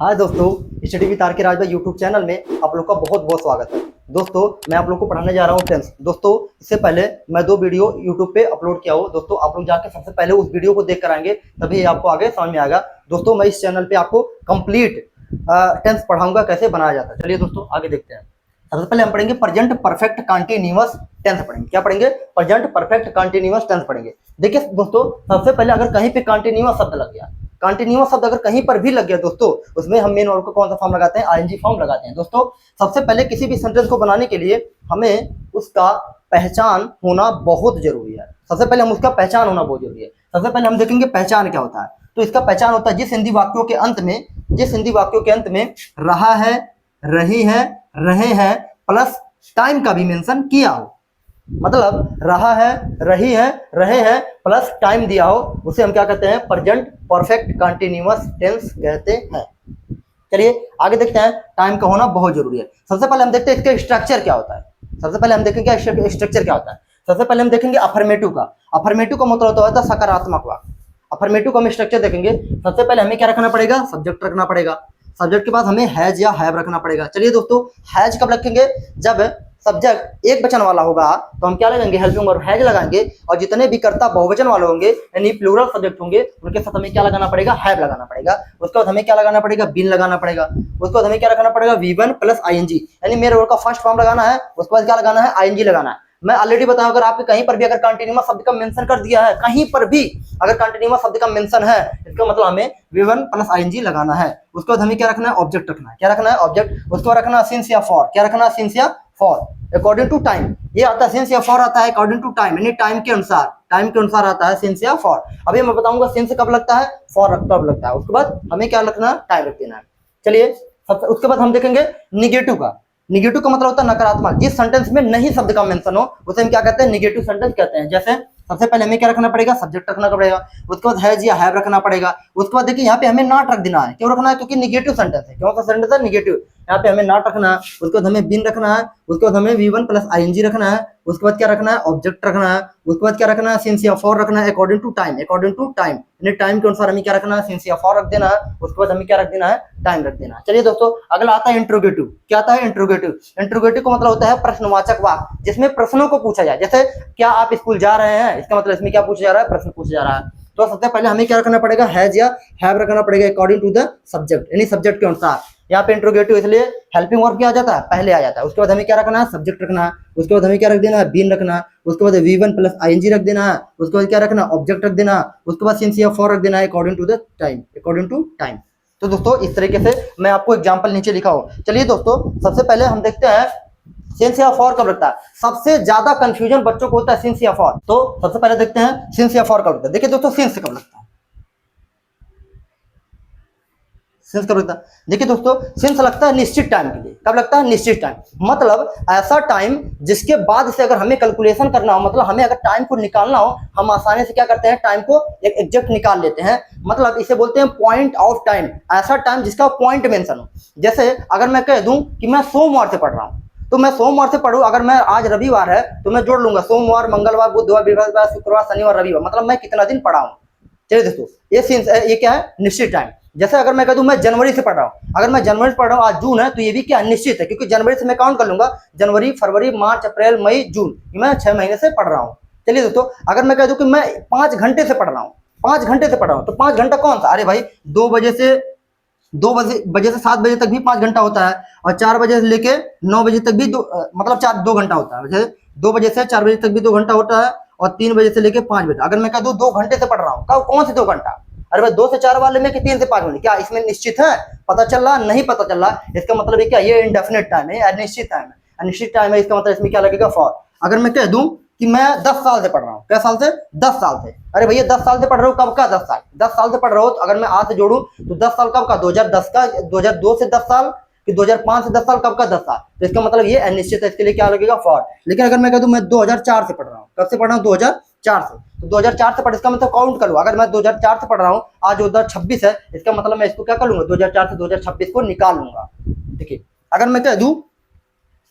हाँ दोस्तों, study with are के राज भाई यूट्यूब चैनल में आप लोग का बहुत बहुत स्वागत है। दोस्तों मैं आप लोग को पढ़ाने जा रहा हूँ टेंस। दोस्तों इससे पहले मैं 2 वीडियो यूट्यूब पे अपलोड किया हूँ। दोस्तों आप लोग जाके सबसे पहले उस वीडियो को देख कर आएंगे, तभी आपको आगे समझ में आएगा। दोस्तों मैं इस चैनल पे आपको कंप्लीट टेंस पढ़ाऊंगा कैसे बनाया जाता है। चलिए दोस्तों आगे देखते हैं। सबसे पहले हम पढ़ेंगे प्रेजेंट परफेक्ट कंटीन्यूअस टेंस पढ़ेंगे। क्या पढ़ेंगे? प्रेजेंट परफेक्ट कंटीन्यूअस टेंस पढ़ेंगे। देखिए दोस्तों, सबसे पहले अगर कहीं पे कंटीन्यूअस शब्द लग गया, कंटिन्यूअस शब्द अगर कहीं पर भी लग गया दोस्तों, उसमें हम मेन वर्ब को कौन सा फॉर्म लगाते हैं? आईएनजी फॉर्म लगाते हैं। दोस्तों सबसे पहले किसी भी सेंटेंस को बनाने के लिए हमें उसका पहचान होना बहुत जरूरी है। सबसे पहले हम उसका पहचान होना बहुत जरूरी है। सबसे पहले हम देखेंगे पहचान क्या होता है। तो इसका पहचान होता है जिस हिंदी वाक्यों के अंत में रहा है, रही है, रहे हैं प्लस टाइम का भी मेंशन किया हो। मतलब रहा है, रही है, रहे हैं प्लस टाइम दिया हो, उसे हम क्या कहते हैं? प्रेजेंट परफेक्ट कंटीन्यूअस टेंस कहते हैं। चलिए आगे देखते हैं। टाइम का होना बहुत जरूरी है। सबसे पहले हम देखते हैं इसका स्ट्रक्चर क्या होता है। सबसे पहले हम देखेंगे स्ट्रक्चर क्या होता है। सबसे पहले हम देखेंगे अफर्मेटिव का। अफर्मेटिव का मतलब होता है सकारात्मक वाक्य। अफर्मेटिव का हम स्ट्रक्चर देखेंगे। सबसे पहले हमें क्या रखना पड़ेगा? सब्जेक्ट रखना पड़ेगा। सब्जेक्ट के बाद हमें हैज या हैव रखना पड़ेगा। चलिए दोस्तों, हैज कब रखेंगे? जब सब्जेक्ट एक वचन वाला होगा तो हम क्या लगाएंगे? हेल्पिंग और हैज लगाएंगे। और जितने भी कर्ता बहुवचन वाले होंगे यानी प्लूरल सब्जेक्ट होंगे, उनके साथ हमें क्या लगाना पड़ेगा? हैव लगाना पड़ेगा। उसके बाद हमें क्या लगाना पड़ेगा? बीन लगाना पड़ेगा। उसके बाद हमें क्या रखना पड़ेगा? V1 प्लस आईएनजी, यानी मेरे वर्ड का फर्स्ट फॉर्म लगाना है। उसके बाद क्या लगाना है? आईएनजी लगाना है। मैं ऑलरेडी बताऊं, अगर आपके कहीं पर भी अगर कंटिन्यूअस शब्द का मेंशन कर दिया है, कहीं पर भी अगर कंटिन्यूअस शब्द का मेंशन है, इसका मतलब हमें V1 प्लस आईएनजी लगाना है। उसके बाद हमें क्या रखना है? ऑब्जेक्ट रखना है। क्या रखना है? ऑब्जेक्ट। उसके बाद रखना है सिंस या फॉर। क्या रखना है? सिंस या फॉर अकॉर्डिंग टू टाइम। ये आता है सिंस या फॉर आता है अकॉर्डिंग टू टाइम, यानी टाइम के अनुसार आता है सिंस या फॉर। अभी मैं बताऊंगा सिंस कब लगता है, फॉर कब लगता है। उसके बाद हमें क्या रखना है? टाइम रख देना है। चलिए उसके बाद हम देखेंगे निगेटिव का। निगेटिव का मतलब होता है नकारात्मक। जिस सेंटेंस में नहीं शब्द का मेंशन हो उसे हम क्या कहते हैं? निगेटिव सेंटेंस कहते हैं। जैसे सबसे पहले हमें क्या रखना पड़ेगा? सब्जेक्ट रखना पड़ेगा। उसके बाद हैज या हैव रखना पड़ेगा। उसके बाद देखिए यहाँ पे हमें नॉट रख देना है। क्यों रखना है? क्योंकि निगेटिव सेंटेंस है। कौन सा सेंटेंस है? निगेटिव। यहाँ पे हमें नॉट रखना है। उसके बाद हमें बीन रखना है। उसके बाद हमें V1 प्लस आईएनजी रखना है। उसके बाद क्या रखना है? ऑब्जेक्ट रखना है। उसके बाद क्या रखना है? सिंस या फॉर रखना है अकॉर्डिंग टू टाइम। यानी टाइम के अनुसार हमें क्या रखना है? सिंस या फॉर रख देना है। उसके बाद हमें क्या रख देना है? टाइम रख देना है। चलिए दोस्तों अगला आता है इंट्रोगेटिव। क्या आता है? इंट्रोगेटिव। इंट्रोगेटिव का मतलब होता है प्रश्नवाचक वाक्य, जिसमें प्रश्नों को पूछा जाए। जैसे क्या आप स्कूल जा रहे हैं, इसका मतलब इसमें क्या पूछा जा रहा है? प्रश्न पूछा जा रहा है। तो सबसे पहले हमें क्या रखना पड़ेगा? हैज या हैव रखना पड़ेगा अकॉर्डिंग टू द सब्जेक्ट, यानी सब्जेक्ट के अनुसार। यहाँ पे इंट्रोगेटिव इसलिए हेल्पिंग वर्ब क्या आ जाता है? पहले आ जाता है। उसके बाद हमें क्या रखना है? सब्जेक्ट रखना है। उसके बाद हमें क्या रख देना है? बीन रखना है। उसके बाद V1 प्लस आईएनजी रख देना है। उसके बाद क्या रखना है? ऑब्जेक्ट रख देना है। उसके बाद सिंस या फॉर रख देना है अकॉर्डिंग टू टाइम। तो दोस्तों इस तरीके से मैं आपको एग्जाम्पल नीचे लिखा हूं। चलिए दोस्तों सबसे पहले हम देखते हैं सिंस या फॉर कब लगता है। सबसे ज्यादा कंफ्यूजन बच्चों को होता है सिंस या फॉर। तो सबसे पहले देखते हैं सिंस या फॉर कब लगता है। देखिए दोस्तों सिंस कब लगता है। सिंस कब लगता है? देखिए दोस्तों सिंस लगता है निश्चित टाइम के लिए। कब लगता है? निश्चित टाइम। मतलब ऐसा टाइम जिसके बाद से अगर हमें कैलकुलेशन करना हो, मतलब हमें अगर टाइम को निकालना हो, हम आसानी से क्या करते हैं? टाइम को एक एग्जैक्ट निकाल लेते हैं। मतलब इसे बोलते हैं पॉइंट ऑफ टाइम। ऐसा टाइम जिसका पॉइंट मेंशन हो। जैसे अगर मैं कह दूं कि मैं सोमवार से पढ़ रहा हूं, तो मैं सोमवार से पढ़ूं, अगर मैं आज रविवार है तो मैं जोड़ लूंगा सोमवार, मंगलवार, बुधवार, बृहस्पतिवार, शुक्रवार, शनिवार, रविवार, मतलब मैं कितना दिन पढ़ा हूं। चलिए दोस्तों ये क्या है? निश्चित टाइम। जैसे अगर मैं कह दूं मैं जनवरी से पढ़ रहा हूं, अगर मैं जनवरी से पढ़ रहा हूं, आज जून है, तो ये भी क्या? निश्चित है, क्योंकि जनवरी से मैं काउंट कर लूंगा जनवरी, फरवरी, मार्च, अप्रैल, मई, जून, मैं 6 महीने से पढ़ रहा हूं। चलिए दोस्तों अगर मैं कह दूं कि मैं 5 घंटे से पढ़ रहा हूं, 5 घंटे से पढ़ रहा हूं, तो 5 घंटा कौन सा? अरे भाई 2 बजे से 7 बजे तक भी 5 घंटा होता है, और 4 बजे से लेके 9 बजे तक भी मतलब 2 घंटा होता है। जैसे 2 बजे से 4 बजे तक भी 2 घंटा होता है, और 3 बजे से लेके 5 बजे। अगर मैं कह दूं 2 घंटे से पढ़ रहा हूं, कौन से 2 घंटा? अरे भाई 2 से 4 वाले में कि 3 से 5 वाले, क्या इसमें निश्चित है? पता चल रहा? नहीं पता चल रहा। इसका मतलब है क्या? ये इनडेफिनेट टाइम है, अनिश्चित टाइम है। अनिश्चित टाइम है, इसका मतलब इसमें क्या लगेगा? फॉर। अगर मैं कह दूं कि मैं 10 साल से पढ़ रहा हूँ, क्या साल से? 10 साल से। अरे भैया 10 साल से पढ़ रहा हूँ, कब का? 10 साल। 10 साल से पढ़ रहा हूँ, तो अगर मैं आज से जोड़ूं तो 10 साल कब का? 2010 का। 2002 से 10 साल कि 2005 से 10 साल, कब का? 10 साल। तो इसका मतलब ये अनिश्चित है, इसके लिए क्या लगेगा? फॉर। लेकिन अगर मैं कह दूं मैं 2004 से पढ़ रहा हूँ, कब से पढ़ रहा हूँ? 2004 से। तो 2004 से पढ़, इसका मतलब काउंट कर लो। अगर मैं 2004 से पढ़ रहा हूँ, आज 2026 है, इसका मतलब मैं इसको क्या कर लूंगा? 2004 से 2026 को निकाल लूंगा। देखिए अगर मैं कह दूं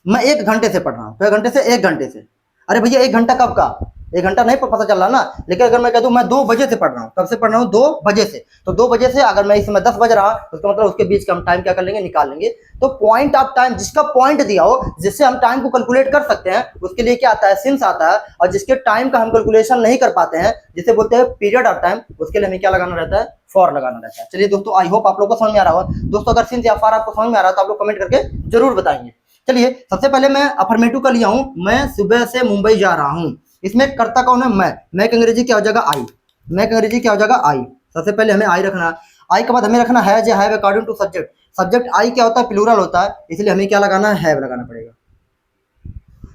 मैं 1 घंटे से पढ़ रहा हूँ, तो 1 घंटे से 1 घंटे से, अरे भैया 1 घंटा कब का? 1 घंटा नहीं पता चल रहा ना। लेकिन अगर मैं कह दूं मैं 2 बजे से पढ़ रहा हूँ, कब से पढ़ रहा हूँ, 2 बजे से, तो 2 बजे से अगर मैं इस समय 10 बज रहा, तो उसका मतलब उसके बीच का हम टाइम क्या कर लेंगे, निकाल लेंगे। तो पॉइंट ऑफ टाइम, जिसका पॉइंट दिया हो, जिससे हम टाइम को कैलकुलेट कर सकते हैं, उसके लिए क्या आता है, सिंस आता है। और जिसके टाइम का हम कैलकुलेशन नहीं कर पाते हैं, जिसे बोलते हैं पीरियड ऑफ टाइम, उसके लिए हमें क्या लगाना रहता है, फॉर लगाना रहता है। चलिए दोस्तों, आई होप आप लोगों को समझ में आ रहा होगा। दोस्तों अगर सिंस या फॉर आपको समझ में आ रहा है तो आप लोग कमेंट करके जरूर बताएंगे। चलिए सबसे पहले मैं अफर्मेटिव का लिया हूं, मैं सुबह से मुंबई जा रहा हूं। इसमें कर्ता कौन है, मैं की अंग्रेजी क्या हो जाएगा, आई। मैं की अंग्रेजी क्या हो जाएगा, आई। सबसे पहले हमें आई रखना है। आई के बाद हमें रखना है जो have according to subject. Subject I क्या होता है, प्लूरल होता है, इसलिए हमें क्या लगाना है, हैव लगाना पड़ेगा।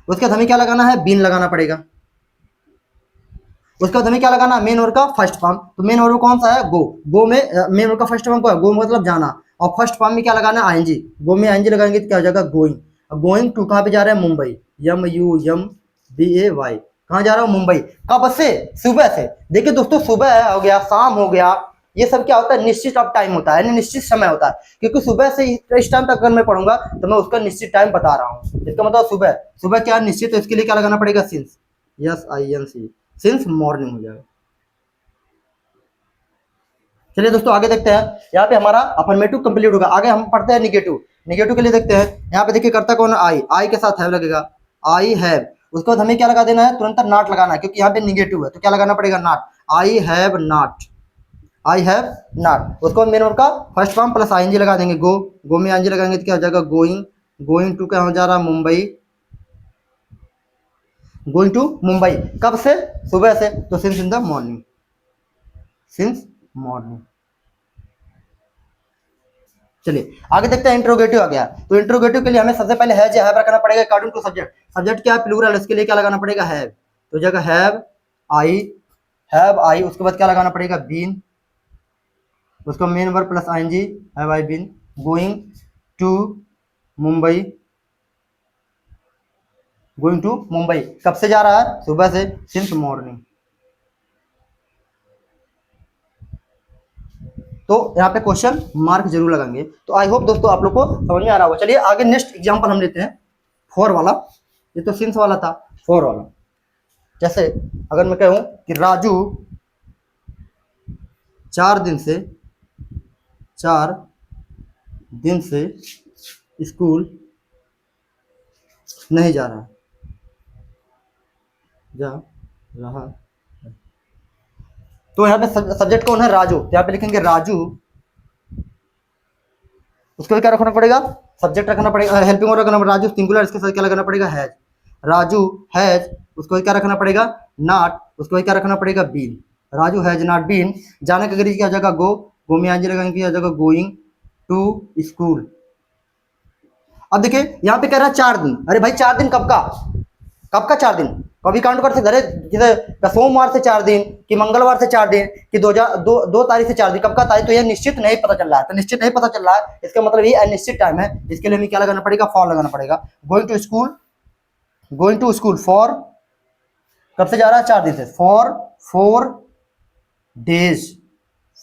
उसके बाद हमें क्या लगाना है, बीन लगाना पड़ेगा। उसके बाद हमें क्या लगाना है, मेन वर्ब का फर्स्ट फॉर्म। तो मेन वर्ब कौन सा है, गो। गो में मेन वर्ब का फर्स्ट फॉर्म क्या है, गो मतलब जाना। और फर्स्ट फॉर्म में क्या लगाना है, आईएनजी। गो में आईएनजी लगाएंगे तो क्या हो जाएगा, गोइंग। गोइंग टू कहाँ पे जा रहे हैं, मुंबई। MUMBAY। कहाँ जा रहा हूँ, मुंबई। कब से, सुबह से। देखिए दोस्तों, सुबह हो गया, शाम हो गया, ये सब क्या होता है, निश्चित ऑफ टाइम होता है, निश्चित समय होता है। क्योंकि सुबह से इस टाइम तक अगर मैं पढ़ूंगा तो मैं उसका निश्चित टाइम बता रहा हूँ। इसका मतलब सुबह, सुबह क्या निश्चित, तो इसके लिए क्या लगाना पड़ेगा, सिंस। SINC, सिंस मॉर्निंग हो जाएगा। चलिए दोस्तों आगे देखते हैं। यहाँ पे हमारा अफर्मेटिव कंप्लीट होगा। आगे हम पढ़ते हैं निगेटिव। निगेटिव के लिए देखते हैं, यहाँ पे देखिए करता कौन है, आई। आई के साथ हैव लगेगा, आई हैव। उसके बाद हमें क्या लगा देना है, तुरंत नॉट लगाना है, क्योंकि यहाँ पे निगेटिव है तो क्या लगाना पड़ेगा, not. I have not, I have not. उसके बाद मेन वर्ब का फर्स्ट फॉर्म प्लस आईएनजी लगा देंगे, गो। गो में आईएनजी लगाएंगे तो क्या हो जाएगा, गोइंग। गोइंग टू क्या हो जा रहा है, मुंबई। गोइंग टू मुंबई, कब से, सुबह से, तो since in the morning, since morning. चलिए आगे देखते हैं, इंट्रोगेटिव आ गया। तो इंट्रोगेटिव के लिए हमें सबसे पहले हैव रखना पड़ेगा अकॉर्डिंग टू सब्जेक्ट। सब्जेक्ट क्या है, प्लूरल, इसके लिए क्या लगाना पड़ेगा, हैव। तो जगह हैव आई, हैव आई। उसके बाद क्या लगाना पड़ेगा, बीन। उसका main verb plus ING, have I been going to Mumbai. Going to Mumbai, कब से जा रहा है, सुबह से, सिंस मॉर्निंग। तो यहाँ पे क्वेश्चन मार्क जरूर लगाएंगे। तो आई होप दोस्तों आप लोग को समझ में आ रहा होगा। चलिए आगे नेक्स्ट एग्जांपल हम लेते हैं, फॉर वाला। ये तो सिंस वाला था, फॉर वाला। जैसे अगर मैं कहूं कि राजू 4 दिन से स्कूल नहीं जा रहा है। तो यहाँ पे सब्जेक्ट कौन है, राजू। तो यहाँ पे लिखेंगे राजू। उसको क्या रखना पड़ेगा, सब्जेक्ट रखना पड़ेगा, हेल्पिंग वर्ब रखना पड़ेगा, राजू सिंगुलर। इसके साथ क्या लगाना पड़ेगा, हैज। राजू हैज, उसको क्या रखना पड़ेगा, नॉट। उसको क्या रखना पड़ेगा, been. Raju has not been. जाने का अंग्रेजी क्या जाएगा, गो। गो में आगे लगाएंगे क्या जाएगा, गोइंग टू स्कूल। अब देखिए यहाँ पे कह रहा है 4 दिन। अरे भाई 4 दिन कब का, कब का 4 दिन, कभी काउंट कर सकते। अरे जैसे सोमवार से 4 दिन, कि मंगलवार से 4 दिन, कि 2 तारीख से 4 दिन, कब का तारीख। तो यह निश्चित नहीं पता चल रहा है। तो निश्चित नहीं पता चल रहा है, इसका मतलब ये अनिश्चित टाइम है। इसके लिए हमें क्या लगाना पड़ेगा, फॉर लगाना पड़ेगा। Going to school, going to school for, कब से जा रहा है, 4 दिन से, फॉर 4 डेज,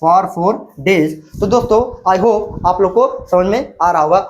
फॉर 4 डेज। तो दोस्तों आई होप आप लोग को समझ में आ रहा होगा।